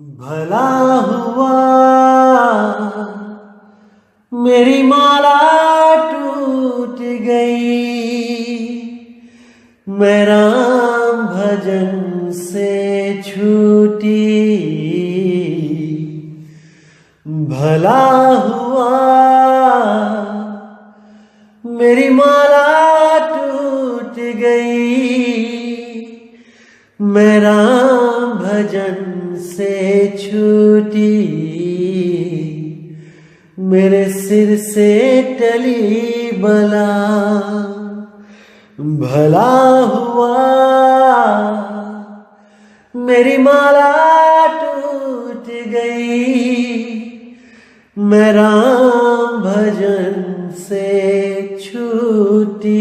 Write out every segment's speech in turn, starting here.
भला हुआ मेरी माला टूट गई, मैं राम भजन से छूटी। भला हुआ मेरी माला टूट गई, मैं राम भजन से छूटी। मेरे सिर से टली बला, भला हुआ मेरी माला टूट गई, मैं राम भजन से छूटी।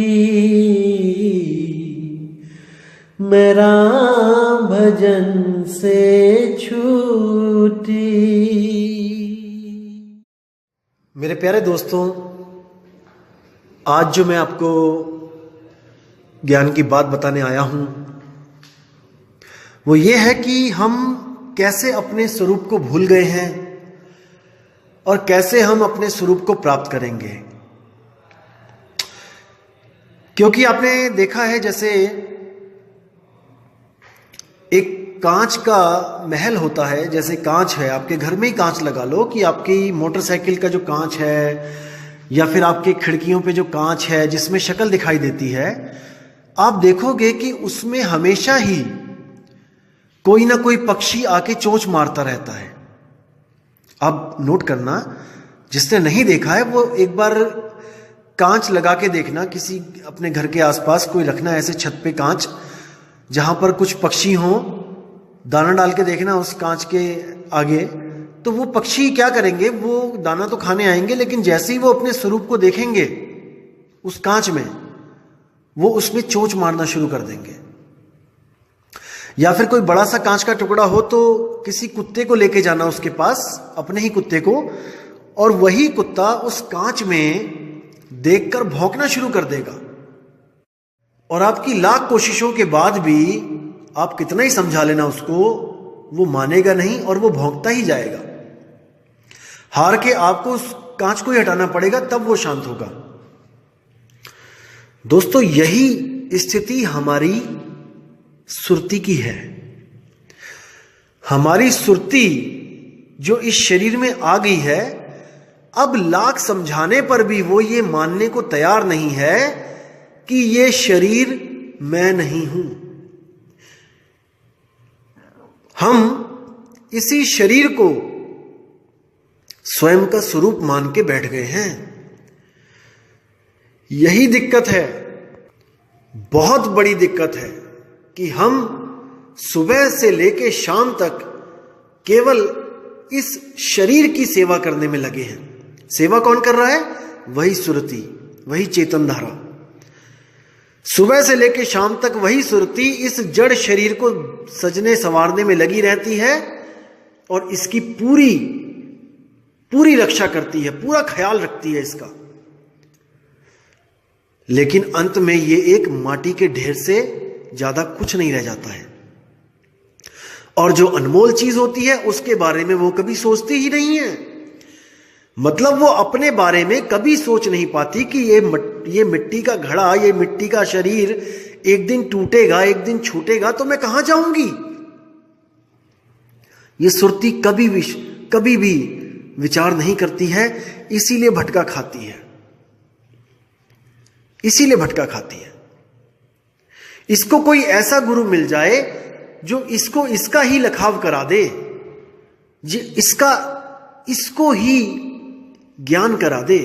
मैं राम भजन से छूटी। मेरे प्यारे दोस्तों, आज जो मैं आपको ज्ञान की बात बताने आया हूं वो ये है कि हम कैसे अपने स्वरूप को भूल गए हैं और कैसे हम अपने स्वरूप को प्राप्त करेंगे। क्योंकि आपने देखा है, जैसे एक कांच का महल होता है, जैसे कांच है, आपके घर में ही कांच लगा लो कि आपकी मोटरसाइकिल का जो कांच है या फिर आपकी खिड़कियों पे जो कांच है जिसमें शक्ल दिखाई देती है, आप देखोगे कि उसमें हमेशा ही कोई ना कोई पक्षी आके चोंच मारता रहता है। आप नोट करना, जिसने नहीं देखा है वो एक बार कांच लगा के देखना, किसी अपने घर के आसपास कोई रखना ऐसे छत पे कांच जहां पर कुछ पक्षी हों, दाना डाल के देखना उस कांच के आगे। तो वो पक्षी क्या करेंगे, वो दाना तो खाने आएंगे, लेकिन जैसे ही वो अपने स्वरूप को देखेंगे उस कांच में, वो उसमें चोंच मारना शुरू कर देंगे। या फिर कोई बड़ा सा कांच का टुकड़ा हो तो किसी कुत्ते को लेके जाना उसके पास, अपने ही कुत्ते को, और वही कुत्ता उस कांच में देखकर भौंकना शुरू कर देगा। और आपकी लाख कोशिशों के बाद भी आप कितना ही समझा लेना उसको, वो मानेगा नहीं और वो भौंकता ही जाएगा। हार के आपको उस कांच को ही हटाना पड़ेगा, तब वो शांत होगा। दोस्तों, यही स्थिति हमारी सुरती की है। हमारी सुरती जो इस शरीर में आ गई है, अब लाख समझाने पर भी वो ये मानने को तैयार नहीं है कि ये शरीर मैं नहीं हूं। हम इसी शरीर को स्वयं का स्वरूप मान के बैठ गए हैं। यही दिक्कत है, बहुत बड़ी दिक्कत है, कि हम सुबह से लेके शाम तक केवल इस शरीर की सेवा करने में लगे हैं। सेवा कौन कर रहा है? वही सुरती, वही चेतन धारा। सुबह से लेकर शाम तक वही सुरती इस जड़ शरीर को सजने संवारने में लगी रहती है और इसकी पूरी पूरी रक्षा करती है, पूरा ख्याल रखती है इसका। लेकिन अंत में ये एक माटी के ढेर से ज्यादा कुछ नहीं रह जाता है। और जो अनमोल चीज होती है उसके बारे में वो कभी सोचती ही नहीं है। मतलब वो अपने बारे में कभी सोच नहीं पाती कि ये मिट्टी का घड़ा, ये मिट्टी का शरीर एक दिन टूटेगा, एक दिन छूटेगा, तो मैं कहां जाऊंगी। ये सुरती कभी भी विचार नहीं करती है, इसीलिए भटका खाती है, इसीलिए भटका खाती है। इसको कोई ऐसा गुरु मिल जाए जो इसको इसका ही लखाव करा दे, इसको ही ज्ञान करा दे,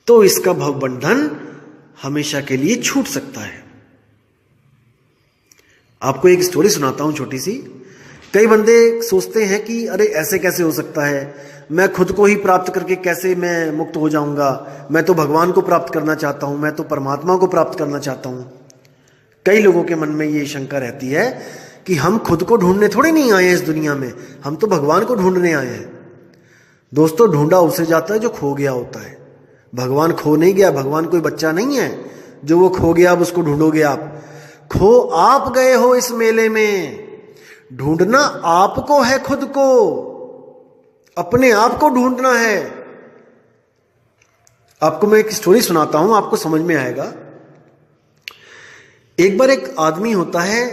तो इसका भवबंधन हमेशा के लिए छूट सकता है। आपको एक स्टोरी सुनाता हूं छोटी सी। कई बंदे सोचते हैं कि अरे ऐसे कैसे हो सकता है, मैं खुद को ही प्राप्त करके कैसे मैं मुक्त हो जाऊंगा, मैं तो भगवान को प्राप्त करना चाहता हूं, मैं तो परमात्मा को प्राप्त करना चाहता हूं। कई लोगों के मन में ये शंका रहती है कि हम खुद को ढूंढने थोड़े नहीं आए हैं इस दुनिया में, हम तो भगवान को ढूंढने आए हैं। दोस्तों, ढूंढा उसे जाता है जो खो गया होता है। भगवान खो नहीं गया, भगवान कोई बच्चा नहीं है जो वो खो गया अब उसको ढूंढोगे आप। खो आप गए हो इस मेले में, ढूंढना आपको है, खुद को, अपने आप को ढूंढना है। आपको मैं एक स्टोरी सुनाता हूं, आपको समझ में आएगा। एक बार एक आदमी होता है,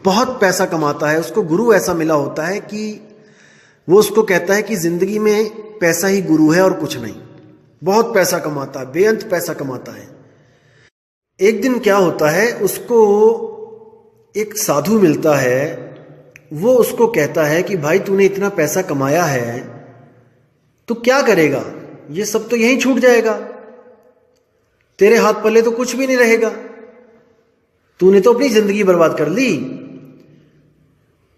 बहुत पैसा कमाता है, उसको गुरु ऐसा मिला होता है कि वो उसको कहता है कि जिंदगी में पैसा ही गुरु है और कुछ नहीं। बहुत पैसा कमाता है, बेअंत पैसा कमाता है। एक दिन क्या होता है, उसको एक साधु मिलता है। वो उसको कहता है कि भाई तूने इतना पैसा कमाया है तो क्या करेगा, ये सब तो यहीं छूट जाएगा, तेरे हाथ पल्ले तो कुछ भी नहीं रहेगा, तूने तो अपनी जिंदगी बर्बाद कर ली।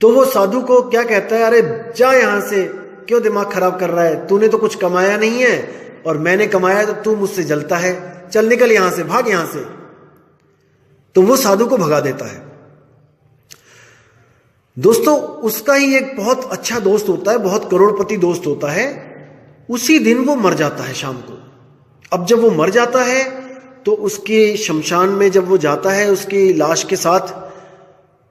तो वो साधु को क्या कहता है, अरे जा यहां से, क्यों दिमाग खराब कर रहा है, तूने तो कुछ कमाया नहीं है और मैंने कमाया तो तू मुझसे जलता है, चल निकल यहां से, भाग यहां से। तो वो साधु को भगा देता है। दोस्तों, उसका ही एक बहुत अच्छा दोस्त होता है, बहुत करोड़पति दोस्त होता है। उसी दिन वो मर जाता है शाम को। अब जब वो मर जाता है तो उसके शमशान में जब वो जाता है उसकी लाश के साथ,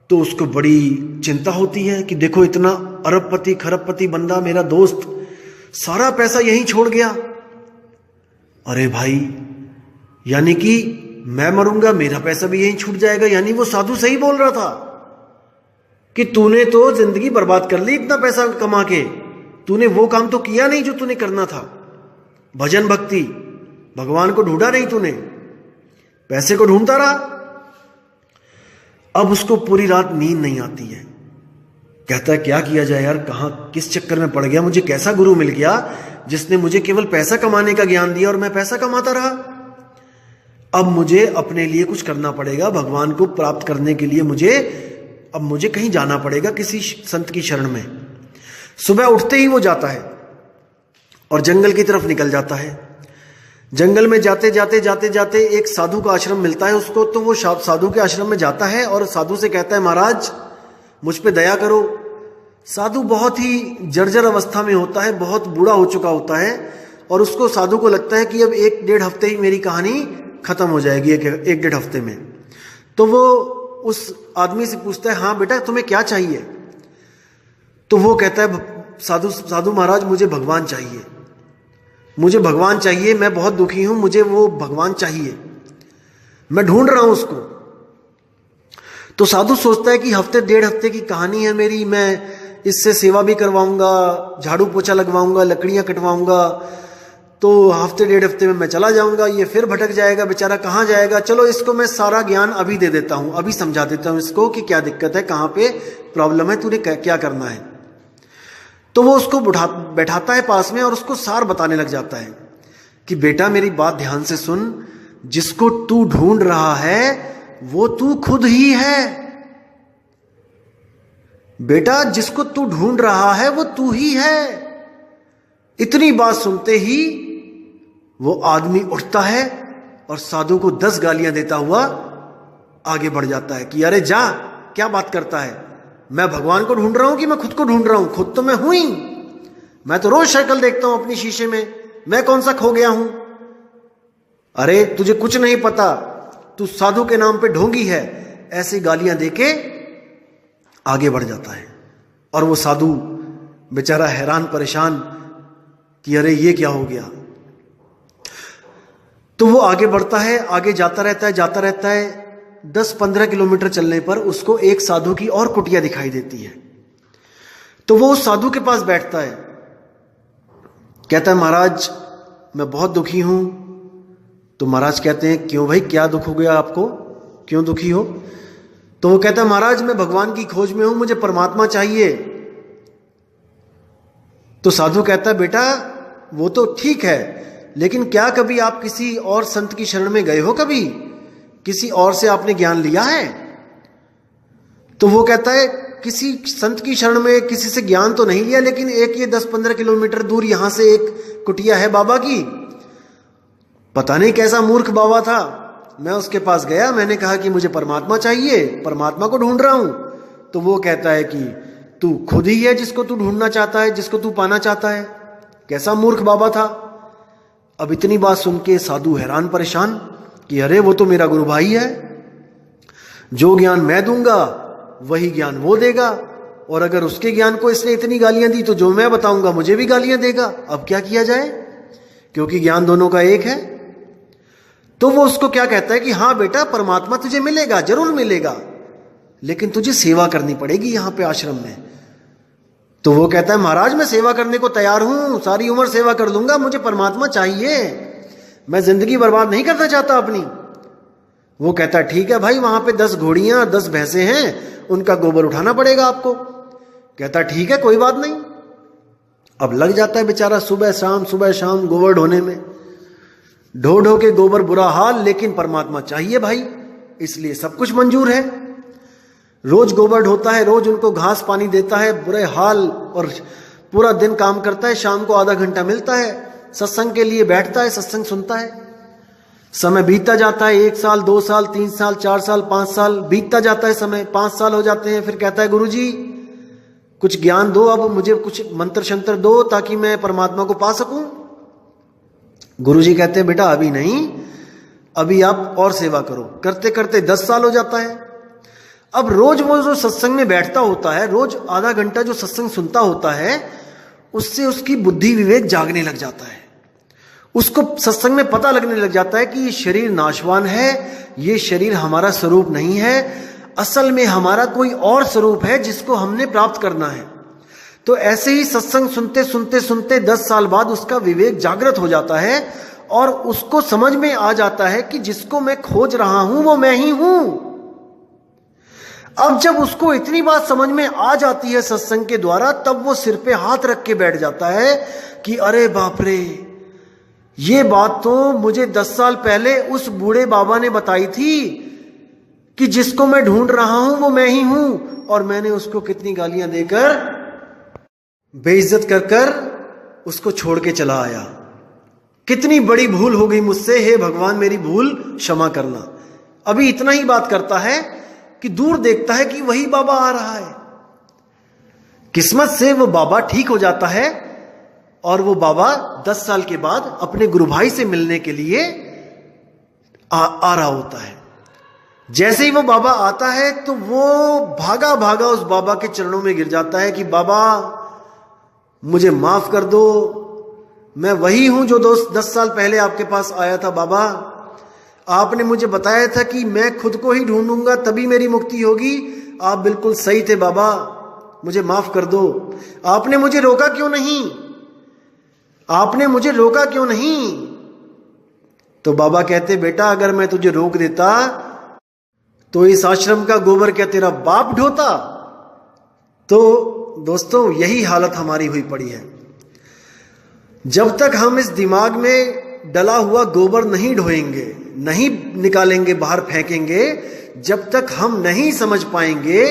तो उसको बड़ी चिंता होती है कि देखो इतना अरबपति खरबपति बंदा मेरा दोस्त सारा पैसा यहीं छोड़ गया। अरे भाई, यानी कि मैं मरूंगा मेरा पैसा भी यहीं छूट जाएगा। यानी वो साधु सही बोल रहा था कि तूने तो जिंदगी बर्बाद कर ली इतना पैसा कमा के, तूने वो काम तो किया नहीं जो तूने करना था, भजन भक्ति, भगवान को ढूंढा नहीं तूने, पैसे को ढूंढता रहा। अब उसको पूरी रात नींद नहीं आती है। कहता है क्या किया जाए यार, कहां किस चक्कर में पड़ गया, मुझे कैसा गुरु मिल गया जिसने मुझे केवल पैसा कमाने का ज्ञान दिया और मैं पैसा कमाता रहा। अब मुझे अपने लिए कुछ करना पड़ेगा, भगवान को प्राप्त करने के लिए मुझे कहीं जाना पड़ेगा, किसी संत की शरण में। सुबह उठते ही वो जाता है और जंगल की तरफ निकल जाता है। जंगल में जाते जाते जाते जाते एक साधु का आश्रम मिलता है उसको। तो वो साधु के आश्रम में जाता है और साधु से कहता है, महाराज मुझ पे दया करो। साधु बहुत ही जर्जर अवस्था में होता है, बहुत बूढ़ा हो चुका होता है और उसको साधु को लगता है कि अब 1-1.5 हफ्ते ही मेरी कहानी खत्म हो जाएगी, 1-1.5 हफ्ते में। तो वो उस आदमी से पूछता है, हाँ बेटा तुम्हें क्या चाहिए? तो वो कहता है, साधु महाराज मुझे भगवान चाहिए, मुझे भगवान चाहिए, मैं बहुत दुखी हूं, मुझे वो भगवान चाहिए, मैं ढूंढ रहा हूं उसको। तो साधु सोचता है कि 1-1.5 हफ्ते की कहानी है मेरी, मैं इससे सेवा भी करवाऊंगा, झाड़ू पोछा लगवाऊंगा, लकड़ियां कटवाऊंगा, तो 1-1.5 हफ्ते में मैं चला जाऊंगा, ये फिर भटक जाएगा बेचारा, कहाँ जाएगा। चलो इसको मैं सारा ज्ञान अभी दे देता हूं, अभी समझा देता हूं इसको कि क्या दिक्कत है, कहाँ पे प्रॉब्लम है, तूने क्या करना है। तो वो उसको बैठाता है पास में और उसको सार बताने लग जाता है कि बेटा मेरी बात ध्यान से सुन, जिसको तू ढूंढ रहा है वो तू खुद ही है। बेटा जिसको तू ढूंढ रहा है वो तू ही है। इतनी बात सुनते ही वो आदमी उठता है और साधु को 10 गालियां देता हुआ आगे बढ़ जाता है कि अरे जा, क्या बात करता है, मैं भगवान को ढूंढ रहा हूं कि मैं खुद को ढूंढ रहा हूं? खुद तो मैं हूं ही, मैं तो रोज शक्ल देखता हूं अपनी शीशे में, मैं कौन सा खो गया हूं? अरे तुझे कुछ नहीं पता, तू साधु के नाम पे ढोंगी है। ऐसी गालियां देके आगे बढ़ जाता है और वो साधु बेचारा हैरान परेशान कि अरे ये क्या हो गया। तो वो आगे बढ़ता है, आगे जाता रहता है। 10-15 किलोमीटर चलने पर उसको एक साधु की और कुटिया दिखाई देती है। तो वो उस साधु के पास बैठता है, कहता है महाराज मैं बहुत दुखी हूं। तो महाराज कहते हैं क्यों भाई, क्या दुख हो गया आपको, क्यों दुखी हो? तो वो कहता है महाराज मैं भगवान की खोज में हूं, मुझे परमात्मा चाहिए। तो साधु कहता है बेटा वो तो ठीक है, लेकिन क्या कभी आप किसी और संत की शरण में गए हो, कभी किसी और से आपने ज्ञान लिया है? तो वो कहता है किसी संत की शरण में किसी से ज्ञान तो नहीं लिया, लेकिन एक ये 10-15 किलोमीटर दूर यहां से एक कुटिया है बाबा की, पता नहीं कैसा मूर्ख बाबा था, मैं उसके पास गया, मैंने कहा कि मुझे परमात्मा चाहिए, परमात्मा को ढूंढ रहा हूं। तो वो कहता है कि तू खुद ही है जिसको तू ढूंढना चाहता है, जिसको तू पाना चाहता है। कैसा मूर्ख बाबा था। अब इतनी बात सुन के साधु हैरान परेशान कि अरे वो तो मेरा गुरु भाई है, जो ज्ञान मैं दूंगा वही ज्ञान वो देगा, और अगर उसके ज्ञान को इसने इतनी गालियां दी तो जो मैं बताऊंगा मुझे भी गालियां देगा। अब क्या किया जाए, क्योंकि ज्ञान दोनों का एक है। तो वो उसको क्या कहता है कि हाँ बेटा, परमात्मा तुझे मिलेगा, जरूर मिलेगा, लेकिन तुझे सेवा करनी पड़ेगी यहां पे आश्रम में। तो वो कहता है महाराज मैं सेवा करने को तैयार हूं, सारी उम्र सेवा कर लूंगा, मुझे परमात्मा चाहिए, मैं जिंदगी बर्बाद नहीं करना चाहता अपनी। वो कहता है ठीक है भाई, वहां पे 10 घोड़ियां 10 भैंसे हैं, उनका गोबर उठाना पड़ेगा आपको। कहता है ठीक है कोई बात नहीं। अब लग जाता है बेचारा सुबह शाम गोबर ढोने में, ढो ढो के गोबर बुरा हाल, लेकिन परमात्मा चाहिए भाई, इसलिए सब कुछ मंजूर है। रोज गोबर ढोता है, रोज उनको घास पानी देता है, बुरे हाल, और पूरा दिन काम करता है, शाम को आधा घंटा मिलता है, सत्संग के लिए बैठता है, सत्संग सुनता है। समय बीतता जाता है, 1 साल 2 साल 3 साल 4 साल 5 साल बीतता जाता है समय, 5 साल हो जाते हैं। फिर कहता है गुरुजी कुछ ज्ञान दो, अब मुझे कुछ मंत्र शंत्र दो ताकि मैं परमात्मा को पा सकूं। गुरुजी कहते हैं बेटा अभी नहीं, अभी आप और सेवा करो। करते करते 10 साल हो जाता है। अब रोज वो जो सत्संग में बैठता होता है, रोज आधा घंटा जो सत्संग सुनता होता है, उससे उसकी बुद्धि विवेक जागने लग जाता है। उसको सत्संग में पता लगने लग जाता है कि ये शरीर नाशवान है, ये शरीर हमारा स्वरूप नहीं है, असल में हमारा कोई और स्वरूप है जिसको हमने प्राप्त करना है। तो ऐसे ही सत्संग सुनते सुनते सुनते 10 साल बाद उसका विवेक जागृत हो जाता है और उसको समझ में आ जाता है कि जिसको मैं खोज रहा हूं वो मैं ही हूं। अब जब उसको इतनी बात समझ में आ जाती है सत्संग के द्वारा, तब वो सिर पे हाथ रख के बैठ जाता है कि अरे बाप रे, ये बात तो मुझे 10 साल पहले उस बूढ़े बाबा ने बताई थी कि जिसको मैं ढूंढ रहा हूं वो मैं ही हूं, और मैंने उसको कितनी गालियां देकर बेइज्जत कर कर उसको छोड़ के चला आया। कितनी बड़ी भूल हो गई मुझसे, हे भगवान मेरी भूल क्षमा करना। अभी इतना ही बात करता है कि दूर देखता है कि वही बाबा आ रहा है। किस्मत से वो बाबा ठीक हो जाता है और वो बाबा 10 साल के बाद अपने गुरु भाई से मिलने के लिए आ रहा होता है। जैसे ही वो बाबा आता है तो वो भागा भागा उस बाबा के चरणों में गिर जाता है कि बाबा मुझे माफ कर दो, मैं वही हूं जो 10 साल पहले आपके पास आया था। बाबा आपने मुझे बताया था कि मैं खुद को ही ढूंढूंगा तभी मेरी मुक्ति होगी, आप बिल्कुल सही थे बाबा, मुझे माफ कर दो। आपने मुझे रोका क्यों नहीं, आपने मुझे रोका क्यों नहीं? तो बाबा कहते बेटा अगर मैं तुझे रोक देता तो इस आश्रम का गोबर क्या तेरा बाप ढोता? तो दोस्तों यही हालत हमारी हुई पड़ी है। जब तक हम इस दिमाग में डला हुआ गोबर नहीं ढोएंगे, नहीं निकालेंगे, बाहर फेंकेंगे, जब तक हम नहीं समझ पाएंगे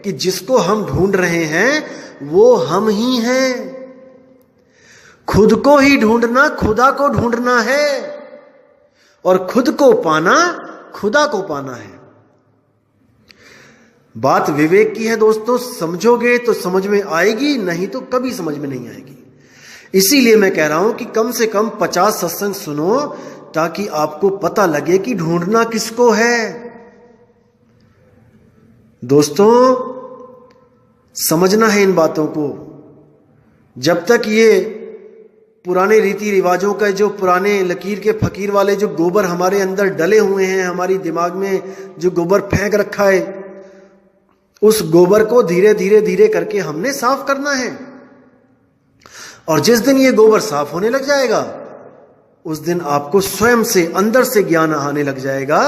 कि जिसको हम ढूंढ रहे हैं वो हम ही हैं। खुद को ही ढूंढना खुदा को ढूंढना है, और खुद को पाना खुदा को पाना है। बात विवेक की है दोस्तों, समझोगे तो समझ में आएगी, नहीं तो कभी समझ में नहीं आएगी। इसीलिए मैं कह रहा हूं कि कम से कम 50 सत्संग सुनो ताकि आपको पता लगे कि ढूंढना किसको है। दोस्तों समझना है इन बातों को। जब तक ये पुराने रीति रिवाजों का, जो पुराने लकीर के फकीर वाले जो गोबर हमारे अंदर डले हुए हैं, हमारी दिमाग में जो गोबर फेंक रखा है, उस गोबर को धीरे धीरे धीरे करके हमने साफ करना है। और जिस दिन ये गोबर साफ होने लग जाएगा उस दिन आपको स्वयं से अंदर से ज्ञान आने लग जाएगा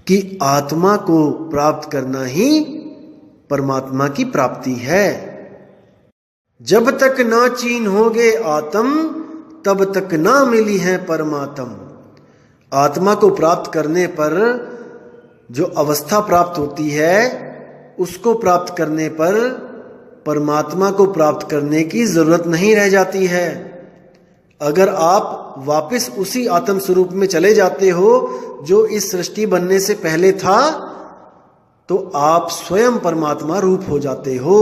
कि आत्मा को प्राप्त करना ही परमात्मा की प्राप्ति है। जब तक ना चीन होगे आत्म तब तक ना मिली है परमात्म। आत्मा को प्राप्त करने पर जो अवस्था प्राप्त होती है, उसको प्राप्त करने पर परमात्मा को प्राप्त करने की जरूरत नहीं रह जाती है। अगर आप वापस उसी आत्म स्वरूप में चले जाते हो जो इस सृष्टि बनने से पहले था, तो आप स्वयं परमात्मा रूप हो जाते हो।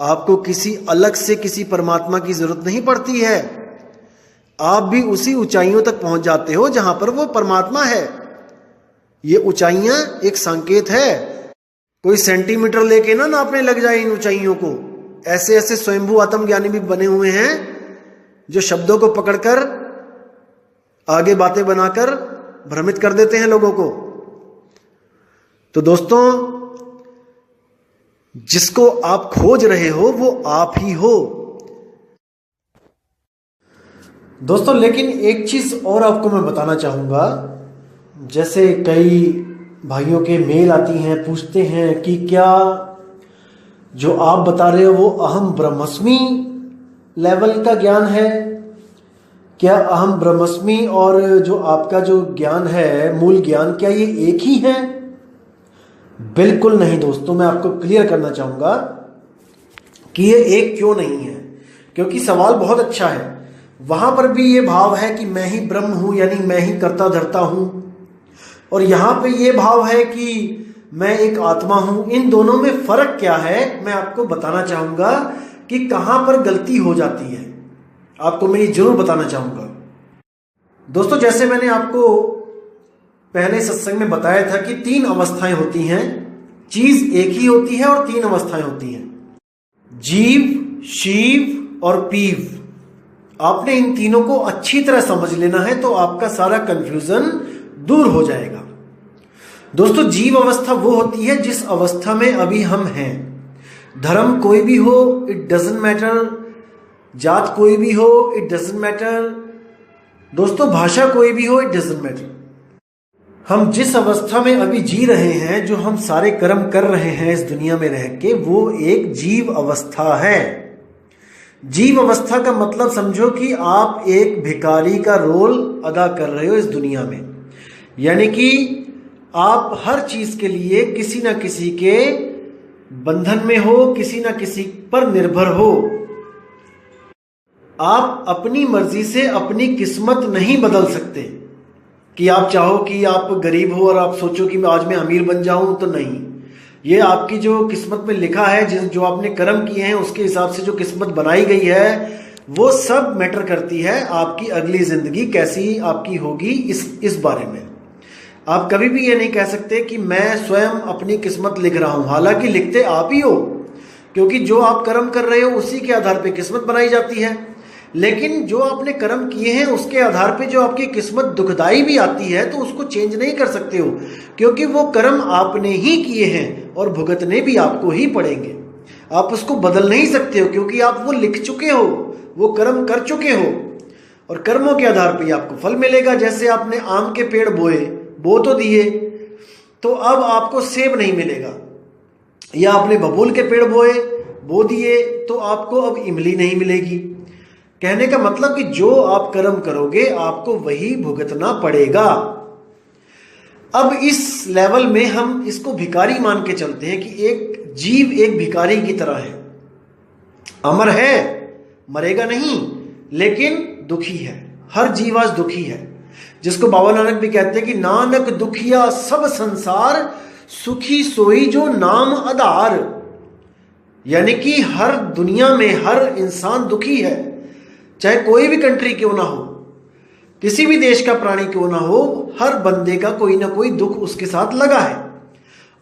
आपको किसी अलग से किसी परमात्मा की जरूरत नहीं पड़ती है। आप भी उसी ऊंचाइयों तक पहुंच जाते हो जहां पर वो परमात्मा है। ये ऊंचाइयां एक संकेत है कोई सेंटीमीटर लेके ना नापने लग जाए इन ऊंचाइयों को। ऐसे ऐसे स्वयंभू आत्मज्ञानी भी बने हुए हैं जो शब्दों को पकड़कर आगे बातें बनाकर भ्रमित कर देते हैं लोगों को। तो दोस्तों, जिसको आप खोज रहे हो वो आप ही हो। दोस्तों, लेकिन एक चीज और आपको मैं बताना चाहूंगा। जैसे कई भाइयों के मेल आती हैं, पूछते हैं कि क्या जो आप बता रहे हो वो अहम ब्रह्मस्मि लेवल का ज्ञान है? क्या अहम ब्रह्मस्मि और जो आपका जो ज्ञान है, मूल ज्ञान, क्या ये एक ही है? बिल्कुल नहीं दोस्तों, मैं आपको क्लियर करना चाहूंगा कि ये एक क्यों नहीं है। क्योंकि सवाल बहुत अच्छा है। वहां पर भी ये भाव है कि मैं ही ब्रह्म हूं, यानी मैं ही कर्ता धर्ता हूं, और यहां पे ये भाव है कि मैं एक आत्मा हूं। इन दोनों में फर्क क्या है मैं आपको बताना चाहूंगा कि कहां पर गलती हो जाती है। आपको मैं ये जरूर बताना चाहूंगा। दोस्तों, जैसे मैंने आपको पहले सत्संग में बताया था कि 3 अवस्थाएं होती हैं। चीज एक ही होती है और 3 अवस्थाएं होती हैं, जीव, शिव और पीव। आपने इन तीनों को अच्छी तरह समझ लेना है तो आपका सारा कंफ्यूजन दूर हो जाएगा। दोस्तों, जीव अवस्था वो होती है जिस अवस्था में अभी हम हैं। धर्म कोई भी हो, इट डजंट मैटर। जात कोई भी हो, इट डजंट मैटर। दोस्तों, भाषा कोई भी हो, इट डजंट मैटर। हम जिस अवस्था में अभी जी रहे हैं, जो हम सारे कर्म कर रहे हैं इस दुनिया में रह के, वो एक जीव अवस्था है। जीव अवस्था का मतलब समझो कि आप एक भिखारी का रोल अदा कर रहे हो इस दुनिया में। यानी कि आप हर चीज के लिए किसी ना किसी के बंधन में हो, किसी ना किसी पर निर्भर हो। आप अपनी मर्जी से अपनी किस्मत नहीं बदल सकते कि आप चाहो कि आप गरीब हो और आप सोचो कि आज मैं अमीर बन जाऊं, तो नहीं। ये आपकी जो किस्मत में लिखा है, जो आपने कर्म किए हैं उसके हिसाब से जो किस्मत बनाई गई है, वो सब मैटर करती है। आपकी अगली जिंदगी कैसी आपकी होगी इस बारे में आप कभी भी ये नहीं कह सकते कि मैं स्वयं अपनी किस्मत लिख रहा हूं। हालांकि लिखते आप ही हो, क्योंकि जो आप कर्म कर रहे हो उसी के आधार पे किस्मत बनाई जाती है। लेकिन जो आपने कर्म किए हैं उसके आधार पे जो आपकी किस्मत दुखदाई भी आती है तो उसको चेंज नहीं कर सकते हो, क्योंकि वो कर्म आपने ही किए हैं और भुगतने भी आपको ही पड़ेंगे। आप उसको बदल नहीं सकते हो, क्योंकि आप वो लिख चुके हो, वो कर्म कर चुके हो, और कर्मों के आधार पे आपको फल मिलेगा। जैसे आपने आम के पेड़ बो तो दिए, तो अब आपको सेब नहीं मिलेगा, या आपने बबूल के पेड़ बो दिए तो आपको अब इमली नहीं मिलेगी। कहने का मतलब कि जो आप कर्म करोगे आपको वही भुगतना पड़ेगा। अब इस लेवल में हम इसको भिखारी मान के चलते हैं कि एक जीव एक भिखारी की तरह है, अमर है, मरेगा नहीं, लेकिन दुखी है। हर जीव आज दुखी है, जिसको बाबा नानक भी कहते हैं कि नानक दुखिया सब संसार, सुखी सोई जो नाम आधार। यानी कि हर दुनिया में हर इंसान दुखी है, चाहे कोई भी कंट्री क्यों ना हो, किसी भी देश का प्राणी क्यों ना हो, हर बंदे का कोई ना कोई दुख उसके साथ लगा है।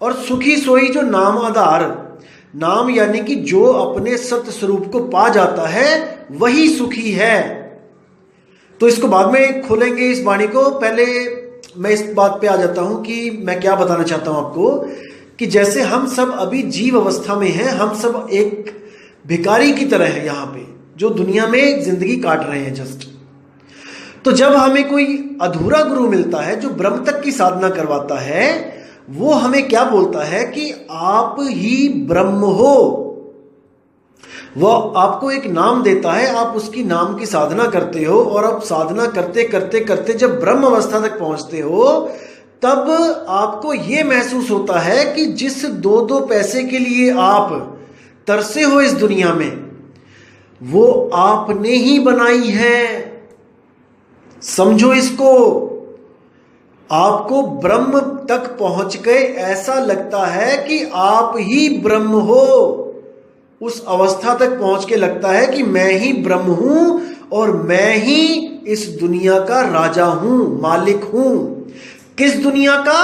और सुखी सोई जो नाम आधार, नाम यानी कि जो अपने सत्य स्वरूप को पा जाता है वही सुखी है। तो इसको बाद में खोलेंगे इस वाणी को। पहले मैं इस बात पे आ जाता हूं कि मैं क्या बताना चाहता हूं आपको, कि जैसे हम सब अभी जीव अवस्था में हैं, हम सब एक भिखारी की तरह है यहाँ पे, जो दुनिया में जिंदगी काट रहे हैं जस्ट। तो जब हमें कोई अधूरा गुरु मिलता है जो ब्रह्म तक की साधना करवाता है, वो हमें क्या बोलता है कि आप ही ब्रह्म हो। वो आपको एक नाम देता है, आप उसकी नाम की साधना करते हो, और आप साधना करते करते करते जब ब्रह्म अवस्था तक पहुंचते हो, तब आपको ये महसूस होता है कि जिस 2 पैसे के लिए आप तरसे हो इस दुनिया में, वो आपने ही बनाई है। समझो इसको। आपको ब्रह्म तक पहुंच गए, ऐसा लगता है कि आप ही ब्रह्म हो। उस अवस्था तक पहुंच के लगता है कि मैं ही ब्रह्म हूं और मैं ही इस दुनिया का राजा हूं, मालिक हूं। किस दुनिया का?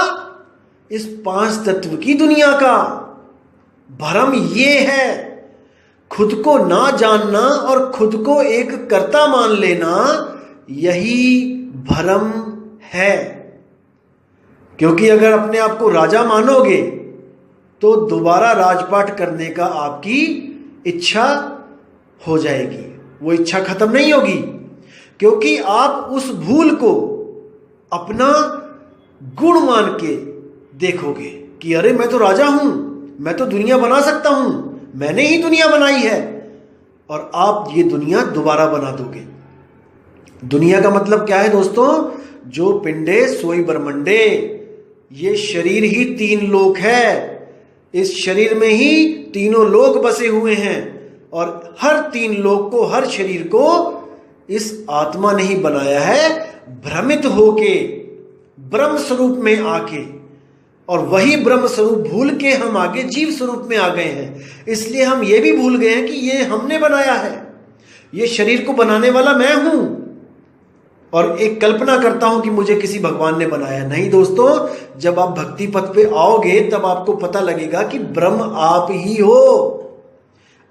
इस 5 तत्व की दुनिया का। भ्रम ये है, खुद को ना जानना और खुद को एक कर्ता मान लेना, यही भ्रम है। क्योंकि अगर अपने आप को राजा मानोगे तो दोबारा राजपाट करने का आपकी इच्छा हो जाएगी, वो इच्छा खत्म नहीं होगी। क्योंकि आप उस भूल को अपना गुण मान के देखोगे कि अरे मैं तो राजा हूं, मैं तो दुनिया बना सकता हूं, मैंने ही दुनिया बनाई है, और आप ये दुनिया दोबारा बना दोगे। दुनिया का मतलब क्या है दोस्तों? जो पिंडे सोई ब्रह्मंडे, ये शरीर ही 3 लोक है। इस शरीर में ही तीनों लोक बसे हुए हैं, और हर 3 लोक को, हर शरीर को इस आत्मा ने ही बनाया है, भ्रमित होके, ब्रह्म स्वरूप में आके। और वही ब्रह्म स्वरूप भूल के हम आगे जीव स्वरूप में आ गए हैं। इसलिए हम ये भी भूल गए हैं कि ये हमने बनाया है, ये शरीर को बनाने वाला मैं हूं, और एक कल्पना करता हूं कि मुझे किसी भगवान ने बनाया। नहीं दोस्तों, जब आप भक्ति पथ पे आओगे तब आपको पता लगेगा कि ब्रह्म आप ही हो,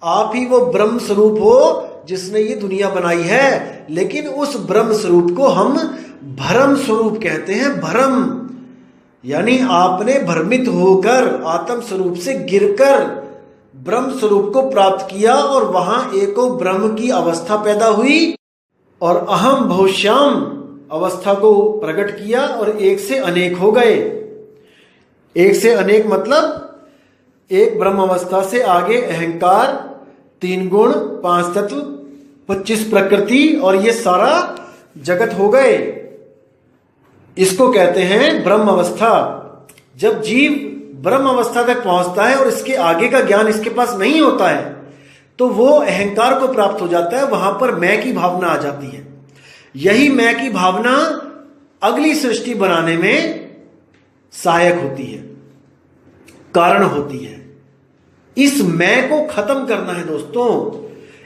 आप ही वो ब्रह्म स्वरूप हो जिसने ये दुनिया बनाई है। लेकिन उस ब्रह्म स्वरूप को हम भ्रम स्वरूप कहते हैं। भ्रम यानी आपने भ्रमित होकर, आत्म स्वरूप से गिरकर ब्रह्म स्वरूप को प्राप्त किया, और वहां एको ब्रह्म की अवस्था पैदा हुई, और अहम बहुश्याम अवस्था को प्रकट किया, और एक से अनेक हो गए। एक से अनेक मतलब एक ब्रह्म अवस्था से आगे अहंकार, 3 गुण, 5 तत्व, 25 प्रकृति, और ये सारा जगत हो गए। इसको कहते हैं ब्रह्म अवस्था। जब जीव ब्रह्म अवस्था तक पहुंचता है और इसके आगे का ज्ञान इसके पास नहीं होता है, तो वो अहंकार को प्राप्त हो जाता है। वहां पर मैं की भावना आ जाती है। यही मैं की भावना अगली सृष्टि बनाने में सहायक होती है, कारण होती है। इस मैं को खत्म करना है दोस्तों।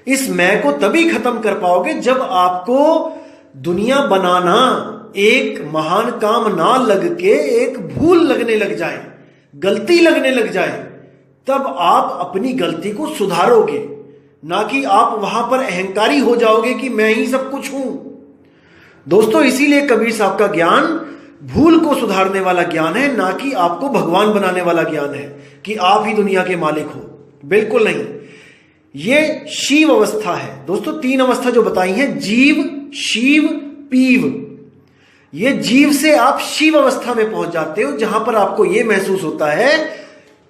इस मैं को तभी खत्म कर पाओगे जब आपको दुनिया बनाना एक महान काम ना लग के एक भूल लगने लग जाए, गलती लगने लग जाए। तब आप अपनी गलती को सुधारोगे, ना कि आप वहां पर अहंकारी हो जाओगे कि मैं ही सब कुछ हूं। दोस्तों, इसीलिए कबीर साहब का ज्ञान भूल को सुधारने वाला ज्ञान है, ना कि आपको भगवान बनाने वाला ज्ञान है कि आप ही दुनिया के मालिक हो। बिल्कुल नहीं। ये शिव अवस्था है दोस्तों। 3 अवस्था जो बताई हैं, जीव, शिव, पीव। ये जीव से आप शिव अवस्था में पहुंच जाते हो, जहां पर आपको यह महसूस होता है,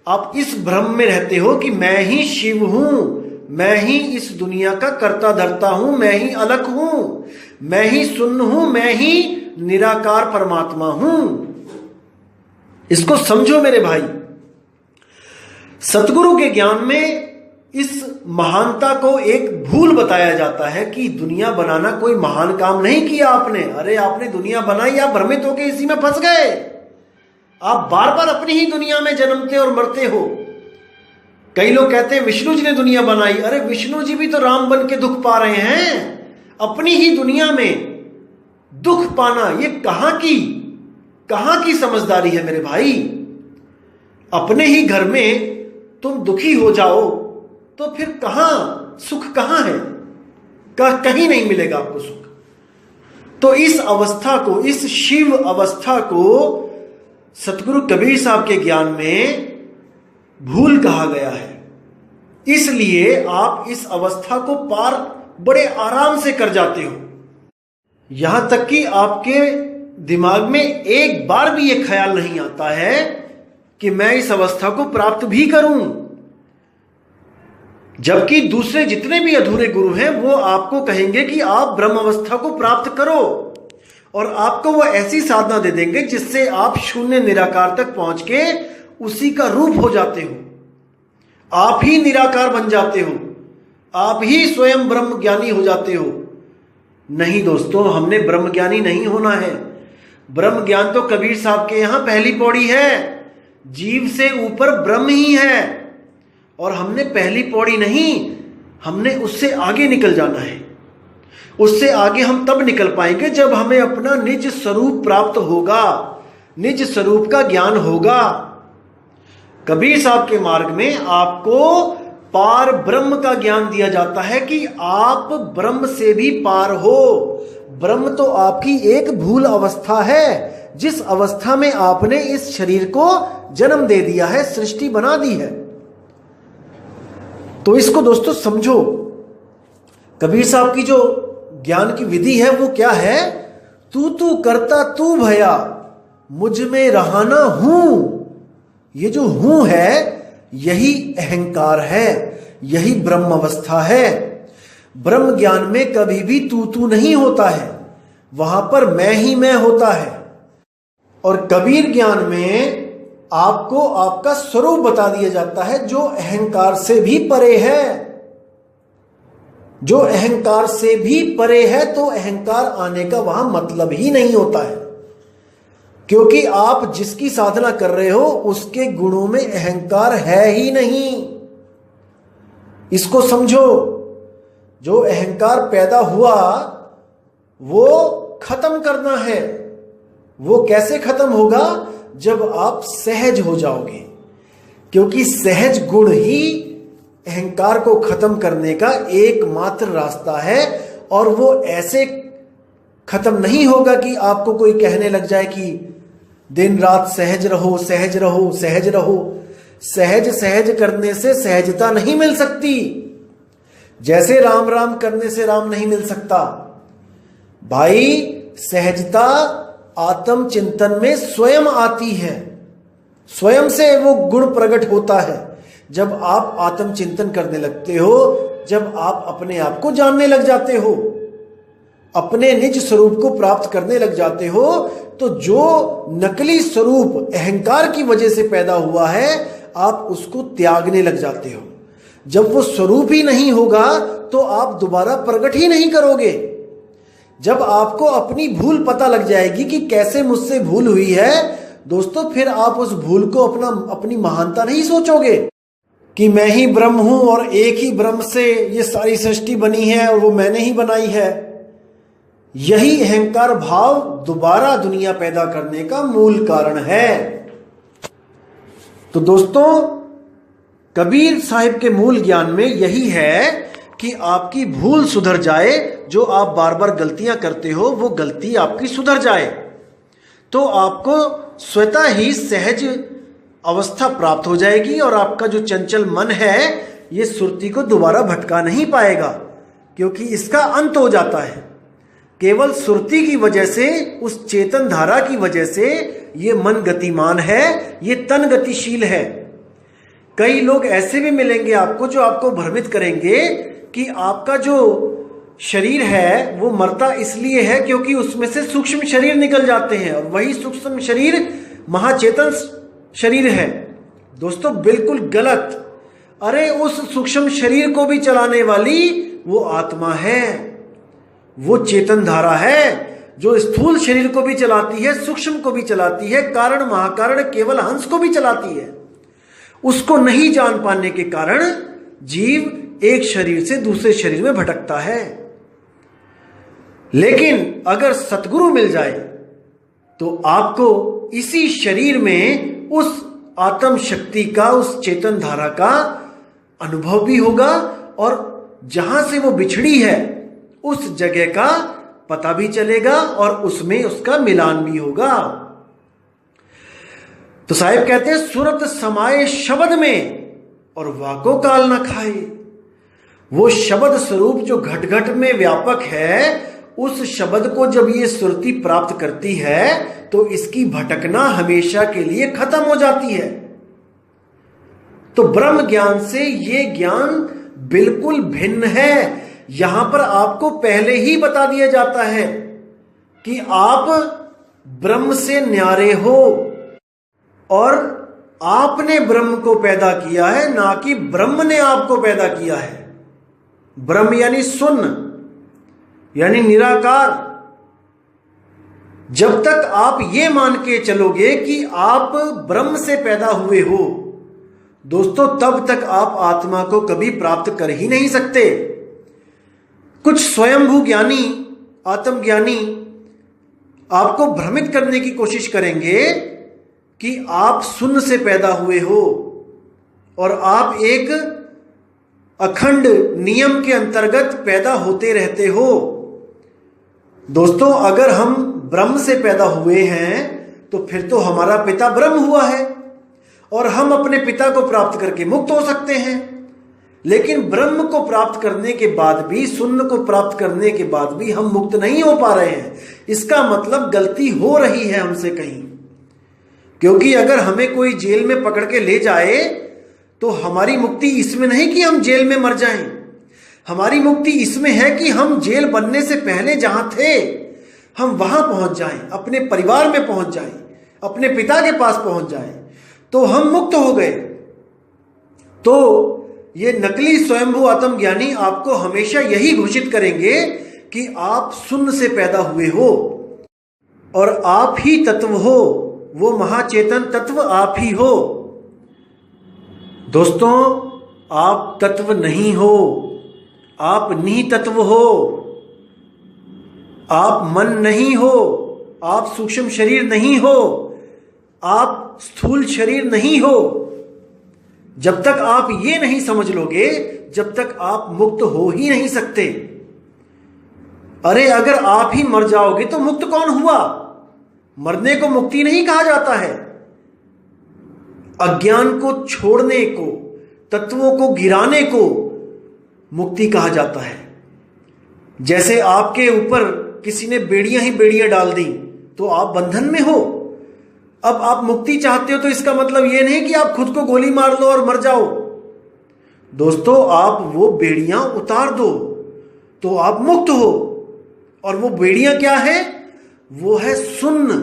आप इस भ्रम में रहते हो कि मैं ही शिव हूं, मैं ही इस दुनिया का कर्ता धर्ता हूं, मैं ही अलग हूं, मैं ही शून्य हूं, मैं ही निराकार परमात्मा हूं। इसको समझो मेरे भाई। सतगुरु के ज्ञान में इस महानता को एक भूल बताया जाता है कि दुनिया बनाना कोई महान काम नहीं किया आपने। अरे आपने दुनिया बनाई, आप भ्रमित होकर इसी में फंस गए। आप बार बार अपनी ही दुनिया में जन्मते और मरते हो। कई लोग कहते हैं विष्णु जी ने दुनिया बनाई। अरे विष्णु जी भी तो राम बन के दुख पा रहे हैं। अपनी ही दुनिया में दुख पाना, ये कहां की समझदारी है मेरे भाई। अपने ही घर में तुम दुखी हो जाओ तो फिर सुख कहां है? कहीं नहीं मिलेगा आपको सुख। तो इस अवस्था को, इस शिव अवस्था को सतगुरु कबीर साहब के ज्ञान में भूल कहा गया है। इसलिए आप इस अवस्था को पार बड़े आराम से कर जाते हो। यहां तक कि आपके दिमाग में एक बार भी यह ख्याल नहीं आता है कि मैं इस अवस्था को प्राप्त भी करूं। जबकि दूसरे जितने भी अधूरे गुरु हैं वो आपको कहेंगे कि आप ब्रह्म अवस्था को प्राप्त करो, और आपको वो ऐसी साधना दे देंगे जिससे आप शून्य निराकार तक पहुंच के उसी का रूप हो जाते हो। आप ही निराकार बन जाते हो, आप ही स्वयं ब्रह्म ज्ञानी हो जाते हो। नहीं दोस्तों, हमने ब्रह्म ज्ञानी नहीं होना है। ब्रह्म ज्ञान तो कबीर साहब के यहां पहली पौड़ी है। जीव से ऊपर ब्रह्म ही है, और हमने पहली पौड़ी नहीं, हमने उससे आगे निकल जाना है। उससे आगे हम तब निकल पाएंगे जब हमें अपना निज स्वरूप प्राप्त होगा, निज स्वरूप का ज्ञान होगा। कबीर साहब के मार्ग में आपको पार ब्रह्म का ज्ञान दिया जाता है कि आप ब्रह्म से भी पार हो। ब्रह्म तो आपकी एक भूल अवस्था है, जिस अवस्था में आपने इस शरीर को जन्म दे दिया है, सृष्टि बना दी है। तो इसको दोस्तों समझो। कबीर साहब की जो ज्ञान की विधि है वो क्या है? तू तू करता तू भया, मुझ में रहाना हूं। ये जो हूं है यही अहंकार है, यही ब्रह्म अवस्था है। ब्रह्म ज्ञान में कभी भी तू नहीं होता है, वहां पर मैं ही मैं होता है। और कबीर ज्ञान में आपको आपका स्वरूप बता दिया जाता है जो अहंकार से भी परे है। जो अहंकार से भी परे है तो अहंकार आने का वहां मतलब ही नहीं होता है, क्योंकि आप जिसकी साधना कर रहे हो उसके गुणों में अहंकार है ही नहीं। इसको समझो। जो अहंकार पैदा हुआ वो खत्म करना है। वो कैसे खत्म होगा? जब आप सहज हो जाओगे, क्योंकि सहज गुण ही अहंकार को खत्म करने का एकमात्र रास्ता है। और वो ऐसे खत्म नहीं होगा कि आपको कोई कहने लग जाए कि दिन रात सहज रहो सहज रहो सहज रहो। सहज सहज करने से सहजता नहीं मिल सकती, जैसे राम राम करने से राम नहीं मिल सकता। भाई सहजता आत्म चिंतन में स्वयं आती है, स्वयं से वो गुण प्रकट होता है। जब आप आत्म चिंतन करने लगते हो, जब आप अपने आप को जानने लग जाते हो, अपने निज स्वरूप को प्राप्त करने लग जाते हो, तो जो नकली स्वरूप अहंकार की वजह से पैदा हुआ है आप उसको त्यागने लग जाते हो। जब वो स्वरूप ही नहीं होगा तो आप दोबारा प्रकट ही नहीं करोगे। जब आपको अपनी भूल पता लग जाएगी कि कैसे मुझसे भूल हुई है दोस्तों, फिर आप उस भूल को अपनी महानता नहीं सोचोगे कि मैं ही ब्रह्म हूं और एक ही ब्रह्म से ये सारी सृष्टि बनी है और वो मैंने ही बनाई है। यही अहंकार भाव दोबारा दुनिया पैदा करने का मूल कारण है। तो दोस्तों, कबीर साहिब के मूल ज्ञान में यही है कि आपकी भूल सुधर जाए। जो आप बार बार गलतियां करते हो वो गलती आपकी सुधर जाए, तो आपको स्वतः ही सहज अवस्था प्राप्त हो जाएगी और आपका जो चंचल मन है ये सुरती को दोबारा भटका नहीं पाएगा, क्योंकि इसका अंत हो जाता है। केवल सुरती की वजह से, उस चेतन धारा की वजह से ये मन गतिमान है, ये तन गतिशील है। कई लोग ऐसे भी मिलेंगे आपको जो आपको भ्रमित करेंगे कि आपका जो शरीर है वो मरता इसलिए है क्योंकि उसमें से सूक्ष्म शरीर निकल जाते हैं और वही सूक्ष्म शरीर महाचेतन शरीर है। दोस्तों बिल्कुल गलत। अरे उस सूक्ष्म शरीर को भी चलाने वाली वो आत्मा है, वो चेतन धारा है जो स्थूल शरीर को भी चलाती है, सूक्ष्म को भी चलाती है, कारण महाकारण केवल हंस को भी चलाती है। उसको नहीं जान पाने के कारण जीव एक शरीर से दूसरे शरीर में भटकता है। लेकिन अगर सतगुरु मिल जाए तो आपको इसी शरीर में उस आत्म शक्ति का, उस चेतन धारा का अनुभव भी होगा और जहां से वो बिछड़ी है उस जगह का पता भी चलेगा और उसमें उसका मिलान भी होगा। तो साहिब कहते हैं सुरत समाये शब्द में और वाको काल न खाए। वो शब्द स्वरूप जो घट घट में व्यापक है, उस शब्द को जब ये सुरती प्राप्त करती है तो इसकी भटकना हमेशा के लिए खत्म हो जाती है। तो ब्रह्म ज्ञान से ये ज्ञान बिल्कुल भिन्न है। यहां पर आपको पहले ही बता दिया जाता है कि आप ब्रह्म से न्यारे हो और आपने ब्रह्म को पैदा किया है, ना कि ब्रह्म ने आपको पैदा किया है। ब्रह्म यानी शून्य, यानी निराकार। जब तक आप ये मान के चलोगे कि आप ब्रह्म से पैदा हुए हो दोस्तों, तब तक आप आत्मा को कभी प्राप्त कर ही नहीं सकते। कुछ स्वयंभू ज्ञानी, आत्मज्ञानी आपको भ्रमित करने की कोशिश करेंगे कि आप शून्य से पैदा हुए हो, और आप एक अखंड नियम के अंतर्गत पैदा होते रहते हो। दोस्तों, अगर हम ब्रह्म से पैदा हुए हैं तो फिर तो हमारा पिता ब्रह्म हुआ है और हम अपने पिता को प्राप्त करके मुक्त हो सकते हैं। लेकिन ब्रह्म को प्राप्त करने के बाद भी, शून्य को प्राप्त करने के बाद भी हम मुक्त नहीं हो पा रहे हैं। इसका मतलब गलती हो रही है हमसे कहीं। क्योंकि अगर हमें कोई जेल में पकड़ के ले जाए तो हमारी मुक्ति इसमें नहीं कि हम जेल में मर जाएं। हमारी मुक्ति इसमें है कि हम जेल बनने से पहले जहां थे हम वहां पहुंच जाएं, अपने परिवार में पहुंच जाएं, अपने पिता के पास पहुंच जाएं, तो हम मुक्त हो गए। तो ये नकली स्वयंभू आत्मज्ञानी आपको हमेशा यही घोषित करेंगे कि आप शून्य से पैदा हुए हो और आप ही तत्व हो, वो महाचेतन तत्व आप ही हो। दोस्तों, आप तत्व नहीं हो, आप नितत्व हो। आप मन नहीं हो, आप सूक्ष्म शरीर नहीं हो, आप स्थूल शरीर नहीं हो। जब तक आप ये नहीं समझ लोगे, जब तक आप मुक्त हो ही नहीं सकते। अरे अगर आप ही मर जाओगे तो मुक्त कौन हुआ? मरने को मुक्ति नहीं कहा जाता है। अज्ञान को छोड़ने को, तत्वों को गिराने को मुक्ति कहा जाता है। जैसे आपके ऊपर किसी ने बेड़ियां ही बेड़ियां डाल दी तो आप बंधन में हो। अब आप मुक्ति चाहते हो तो इसका मतलब यह नहीं कि आप खुद को गोली मार लो और मर जाओ। दोस्तों, आप वो बेड़ियां उतार दो तो आप मुक्त हो। और वो बेड़ियां क्या है? वो है शून्य।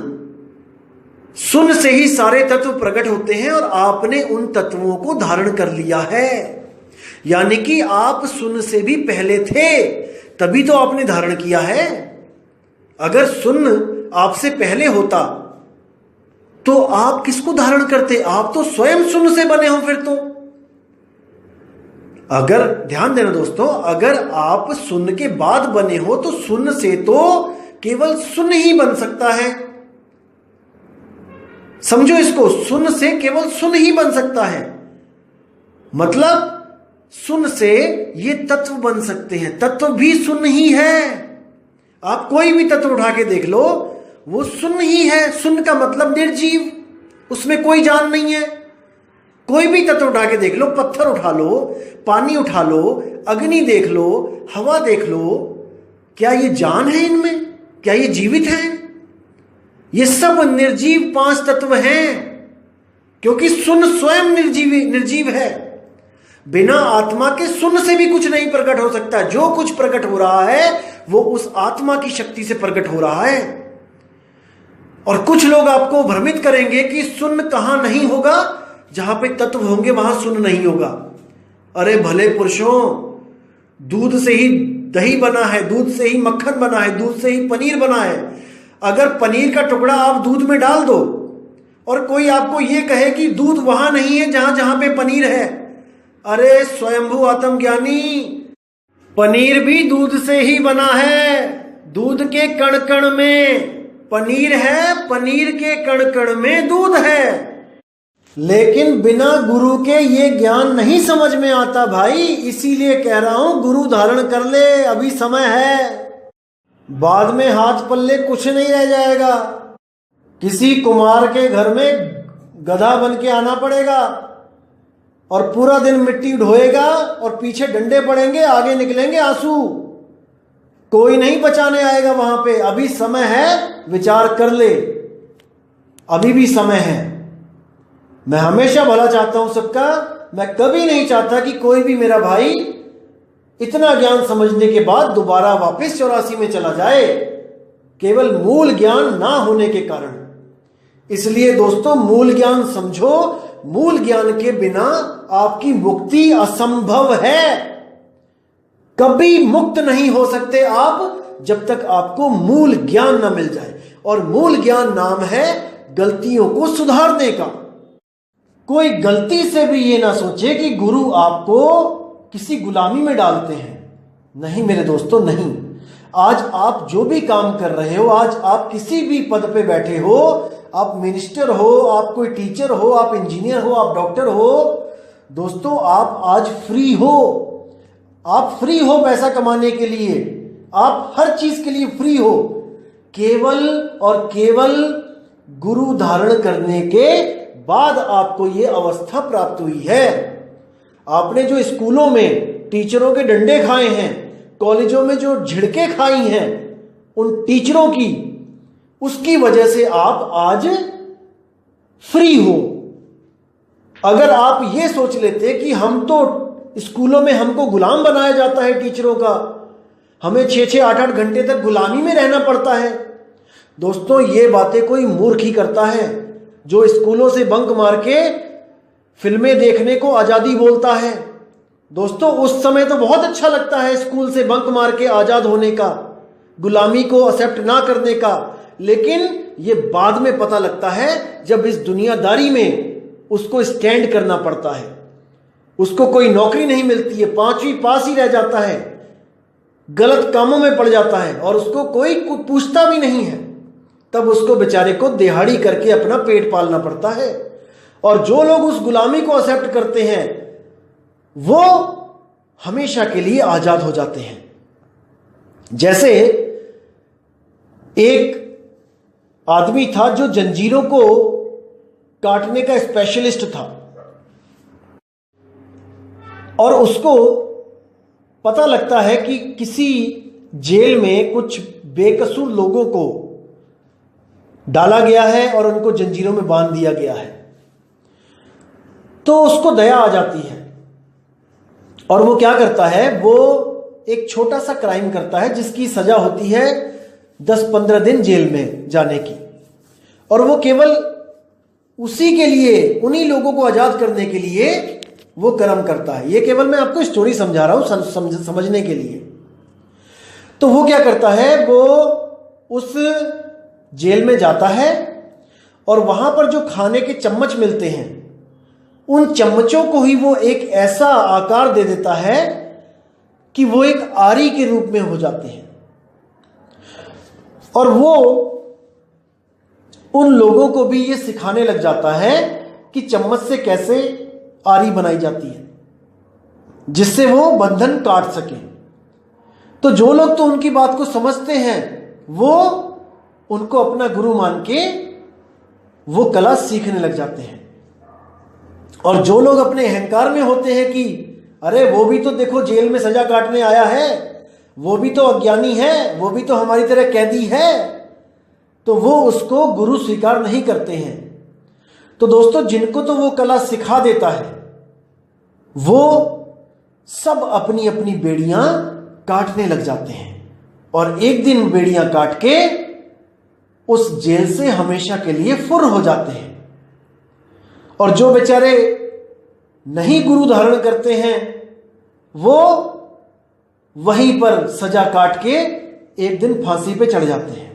शून्य से ही सारे तत्व प्रकट होते हैं और आपने उन तत्वों को धारण कर लिया है। यानी कि आप शून्य से भी पहले थे, तभी तो आपने धारण किया है। अगर शून्य आपसे पहले होता तो आप किसको धारण करते? आप तो स्वयं शून्य से बने हो फिर तो। अगर ध्यान देना दोस्तों, अगर आप शून्य के बाद बने हो तो शून्य से तो केवल शून्य ही बन सकता है। समझो इसको, शून्य से केवल शून्य ही बन सकता है। मतलब शून्य से ये तत्व बन सकते हैं। तत्व भी शून्य ही है। आप कोई भी तत्व उठा के देख लो, वो शून्य ही है। शून्य का मतलब निर्जीव, उसमें कोई जान नहीं है। कोई भी तत्व उठा के देख लो, पत्थर उठा लो, पानी उठा लो, अग्नि देख लो, हवा देख लो, क्या ये जान है इनमें? क्या ये जीवित हैं? ये सब निर्जीव 5 तत्व हैं, क्योंकि शून्य स्वयं निर्जीव है। बिना आत्मा के शून्य से भी कुछ नहीं प्रकट हो सकता। जो कुछ प्रकट हो रहा है वो उस आत्मा की शक्ति से प्रकट हो रहा है। और कुछ लोग आपको भ्रमित करेंगे कि शून्य कहां नहीं होगा, जहां पे तत्व होंगे वहां शून्य नहीं होगा। अरे भले पुरुषों, दूध से ही दही बना है, दूध से ही मक्खन बना है, दूध से ही पनीर बना है। अगर पनीर का टुकड़ा आप दूध में डाल दो और कोई आपको यह कहे कि दूध वहां नहीं है जहां जहां पे पनीर है, अरे स्वयंभू आत्मज्ञानी, पनीर भी दूध से ही बना है। दूध के कण कण में पनीर है, पनीर के कण कण में दूध है। लेकिन बिना गुरु के ये ज्ञान नहीं समझ में आता भाई। इसीलिए कह रहा हूं, गुरु धारण कर ले, अभी समय है। बाद में हाथ पल्ले कुछ नहीं रह जाएगा। किसी कुमार के घर में गधा बन के आना पड़ेगा और पूरा दिन मिट्टी ढोएगा और पीछे डंडे पड़ेंगे, आगे निकलेंगे आंसू। कोई नहीं बचाने आएगा वहां पे। अभी समय है, विचार कर ले, अभी भी समय है। मैं हमेशा भला चाहता हूं सबका। मैं कभी नहीं चाहता कि कोई भी मेरा भाई इतना ज्ञान समझने के बाद दोबारा वापस 84 में चला जाए, केवल मूल ज्ञान ना होने के कारण। इसलिए दोस्तों, मूल ज्ञान समझो। मूल ज्ञान के बिना आपकी मुक्ति असंभव है। कभी मुक्त नहीं हो सकते आप जब तक आपको मूल ज्ञान ना मिल जाए। और मूल ज्ञान नाम है गलतियों को सुधारने का। कोई गलती से भी ये ना सोचे कि गुरु आपको किसी गुलामी में डालते हैं। नहीं मेरे दोस्तों, नहीं। आज आप जो भी काम कर रहे हो, आज आप किसी भी पद पे बैठे हो, आप मिनिस्टर हो, आप कोई टीचर हो, आप इंजीनियर हो, आप डॉक्टर हो, दोस्तों आप आज फ्री हो, आप फ्री हो पैसा कमाने के लिए, आप हर चीज के लिए फ्री हो, केवल और केवल गुरु धारण करने के बाद आपको यह अवस्था प्राप्त हुई है। आपने जो स्कूलों में टीचरों के डंडे खाए हैं, कॉलेजों में जो झिड़के खाई हैं उन टीचरों की, उसकी वजह से आप आज फ्री हो। अगर आप ये सोच लेते कि हम तो स्कूलों में हमको गुलाम बनाया जाता है टीचरों का, हमें 6-6, 8-8 घंटे तक गुलामी में रहना पड़ता है। दोस्तों ये बातें कोई मूर्ख ही करता है जो स्कूलों से बंक मार के फिल्में देखने को आजादी बोलता है। दोस्तों उस समय तो बहुत अच्छा लगता है स्कूल से बंक मार के आजाद होने का, गुलामी को एक्सेप्ट ना करने का, लेकिन ये बाद में पता लगता है जब इस दुनियादारी में उसको स्टैंड करना पड़ता है, उसको कोई नौकरी नहीं मिलती है, 5वीं पास ही रह जाता है, गलत कामों में पड़ जाता है और उसको कोई पूछता भी नहीं है, तब उसको बेचारे को दिहाड़ी करके अपना पेट पालना पड़ता है। और जो लोग उस गुलामी को एक्सेप्ट करते हैं वो हमेशा के लिए आजाद हो जाते हैं। जैसे एक आदमी था जो जंजीरों को काटने का स्पेशलिस्ट था और उसको पता लगता है कि किसी जेल में कुछ बेकसूर लोगों को डाला गया है और उनको जंजीरों में बांध दिया गया है। तो उसको दया आ जाती है और वो क्या करता है, वो एक छोटा सा क्राइम करता है जिसकी सजा होती है 10-15 दिन जेल में जाने की, और वो केवल उसी के लिए, उन्हीं लोगों को आजाद करने के लिए वो कर्म करता है। ये केवल मैं आपको स्टोरी समझा रहा हूं समझने के लिए। तो वो क्या करता है, वो उस जेल में जाता है और वहां पर जो खाने के चम्मच मिलते हैं उन चम्मचों को ही वो एक ऐसा आकार दे देता है कि वो एक आरी के रूप में हो जाते हैं और वो उन लोगों को भी ये सिखाने लग जाता है कि चम्मच से कैसे आरी बनाई जाती है जिससे वो बंधन काट सके। तो जो लोग तो उनकी बात को समझते हैं वो उनको अपना गुरु मान के वो कला सीखने लग जाते हैं, और जो लोग अपने अहंकार में होते हैं कि अरे वो भी तो देखो जेल में सजा काटने आया है, वो भी तो अज्ञानी है, वो भी तो हमारी तरह कैदी है, तो वो उसको गुरु स्वीकार नहीं करते हैं। तो दोस्तों जिनको तो वो कला सिखा देता है वो सब अपनी अपनी बेड़ियां काटने लग जाते हैं और एक दिन बेड़ियां काट के उस जेल से हमेशा के लिए फुर हो जाते हैं। और जो बेचारे नहीं गुरु धारण करते हैं वो वहीं पर सजा काट के एक दिन फांसी पे चढ़ जाते हैं।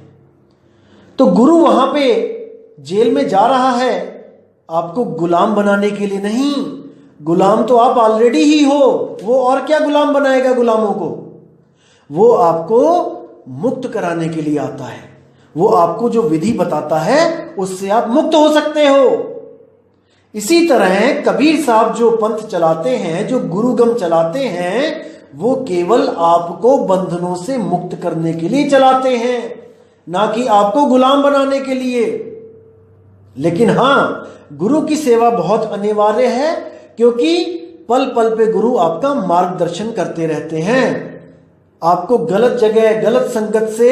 तो गुरु वहां पे जेल में जा रहा है आपको गुलाम बनाने के लिए नहीं, गुलाम तो आप ऑलरेडी ही हो, वो और क्या गुलाम बनाएगा गुलामों को, वो आपको मुक्त कराने के लिए आता है। वो आपको जो विधि बताता है उससे आप मुक्त हो सकते हो। इसी तरह कबीर साहब जो पंथ चलाते हैं, जो गुरुगम चलाते हैं, वो केवल आपको बंधनों से मुक्त करने के लिए चलाते हैं, ना कि आपको गुलाम बनाने के लिए। लेकिन हां, गुरु की सेवा बहुत अनिवार्य है क्योंकि पल पल पे गुरु आपका मार्गदर्शन करते रहते हैं, आपको गलत जगह, गलत संगत से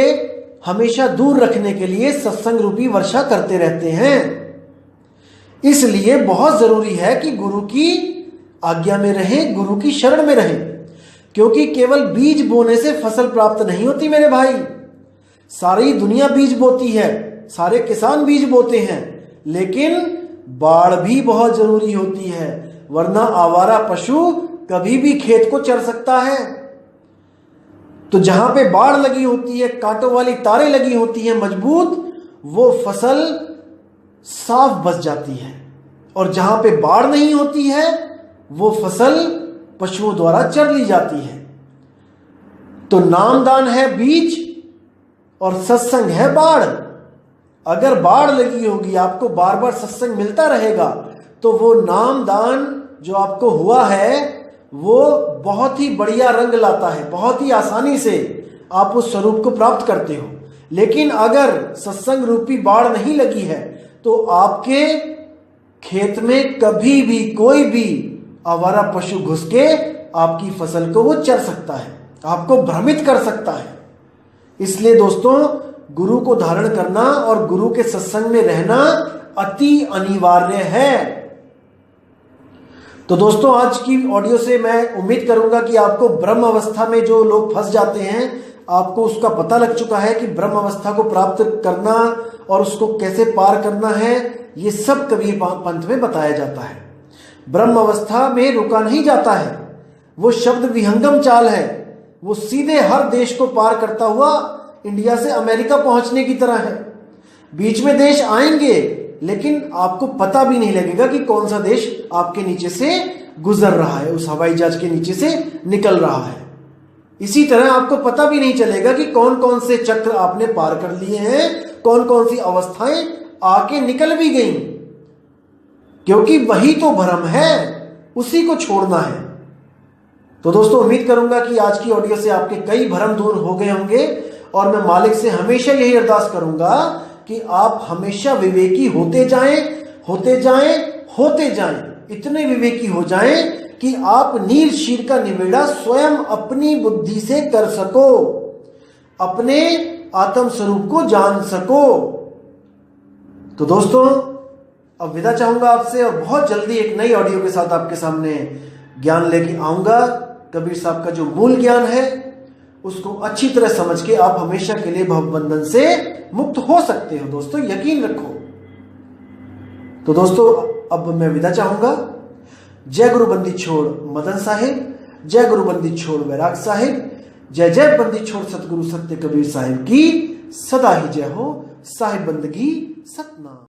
हमेशा दूर रखने के लिए सत्संग रूपी वर्षा करते रहते हैं। इसलिए बहुत जरूरी है कि गुरु की आज्ञा में रहें, गुरु की शरण में रहें, क्योंकि केवल बीज बोने से फसल प्राप्त नहीं होती मेरे भाई। सारी दुनिया बीज बोती है, सारे किसान बीज बोते हैं, लेकिन बाढ़ भी बहुत जरूरी होती है, वरना आवारा पशु कभी भी खेत को चर सकता है। तो जहां पे बाढ़ लगी होती है, कांटों वाली तारें लगी होती हैं मजबूत, वो फसल साफ बच जाती है, और जहां पे बाढ़ नहीं होती है वो फसल पशुओं द्वारा चर ली जाती है। तो नामदान है बीज और सत्संग है बाढ़। अगर बाढ़ लगी होगी, आपको बार बार सत्संग मिलता रहेगा, तो वो नामदान जो आपको हुआ है वो बहुत ही बढ़िया रंग लाता है, बहुत ही आसानी से आप उस स्वरूप को प्राप्त करते हो। लेकिन अगर सत्संग रूपी बाढ़ नहीं लगी है तो आपके खेत में कभी भी कोई भी आवारा पशु घुस के आपकी फसल को वो चर सकता है, आपको भ्रमित कर सकता है। इसलिए दोस्तों, गुरु को धारण करना और गुरु के सत्संग में रहना अति अनिवार्य है। तो दोस्तों, आज की ऑडियो से मैं उम्मीद करूंगा कि आपको ब्रह्म अवस्था में जो लोग फंस जाते हैं, आपको उसका पता लग चुका है कि ब्रह्म अवस्था को प्राप्त करना और उसको कैसे पार करना है, ये सब कबीर पंथ में बताया जाता है। ब्रह्म अवस्था में रुका नहीं जाता है, वो शब्द विहंगम चाल है, वो सीधे हर देश को पार करता हुआ इंडिया से अमेरिका पहुंचने की तरह है। बीच में देश आएंगे लेकिन आपको पता भी नहीं लगेगा कि कौन सा देश आपके नीचे से गुजर रहा है, उस हवाई जहाज के नीचे से निकल रहा है। इसी तरह आपको पता भी नहीं चलेगा कि कौन कौन से चक्र आपने पार कर लिए हैं, कौन कौन सी अवस्थाएं आके निकल भी गई, क्योंकि वही तो भ्रम है, उसी को छोड़ना है। तो दोस्तों, उम्मीद करूंगा कि आज की ऑडियो से आपके कई भ्रम दूर हो गए होंगे और मैं मालिक से हमेशा यही अरदास करूंगा कि आप हमेशा विवेकी होते जाएं, होते जाएं, होते जाएं, इतने विवेकी हो जाएं कि आप नील शीर का निवेड़ा स्वयं अपनी बुद्धि से कर सको, अपने आत्म स्वरूप को जान सको। तो दोस्तों, अब विदा चाहूंगा आपसे और बहुत जल्दी एक नई ऑडियो के साथ आपके सामने ज्ञान लेके आऊंगा। कबीर साहब का जो मूल ज्ञान है उसको अच्छी तरह समझ के आप हमेशा के लिए भवबंधन से मुक्त हो सकते हो। दोस्तों, यकीन रखो। तो दोस्तों, अब मैं विदा चाहूंगा। जय गुरु बंदी छोड़ मदन साहिब, जय गुरु बंदी छोड़ वैराग साहिब, जय जय बंदी छोड़ सतगुरु सत्य कबीर साहिब की सदा ही जय हो। साहिब बंदगी सतनाम।